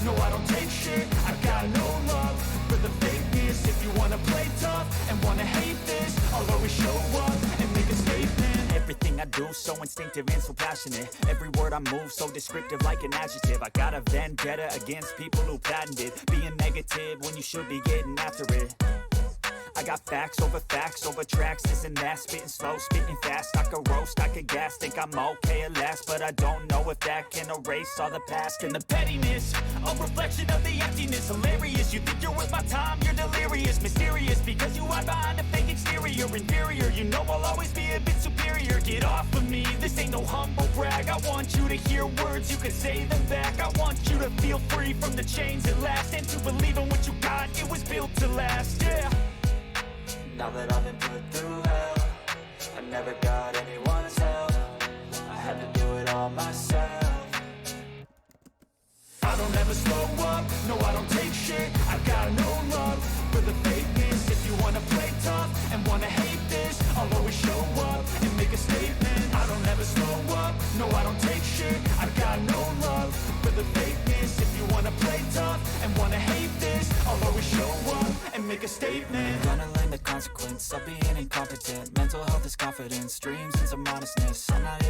no I don't take shit. I got no love for the fakeness. If you wanna play tough and wanna hate this, I'll always show up and make a statement. Everything I do so instinctive and so passionate. Every word I move so descriptive like an adjective. I got a vendetta against people who patented being negative when you should be getting after it. I got facts over tracks, this and that. Spitting slow, spitting fast. I could roast, I could gas. Think I'm okay at last, but I don't know if that can erase all the past. And the pettiness, a reflection of the emptiness. Hilarious, you think you're worth my time, you're delirious. Mysterious, because you hide behind a fake exterior. Inferior, you know I'll always be a bit superior. Get off of me, this ain't no humble brag. I want you to hear words, you can say them back. I want you to feel free from the chains at last, and to believe in what you got, it was built to last, yeah. Now that I've been put through hell, I never got anyone's help. I had to do it all myself. I don't ever slow up, no I don't take shit. I got no love for the fakeness. If you wanna play tough and wanna hate this, I'll always show up and make a statement. I don't ever slow up, no I don't take shit. I got no love for the fakeness. If you wanna play tough and wanna hate this, I'll always show up and make a statement. Gonna learn the consequence of being incompetent. Mental health is confidence, dreams and some honestness. I'm not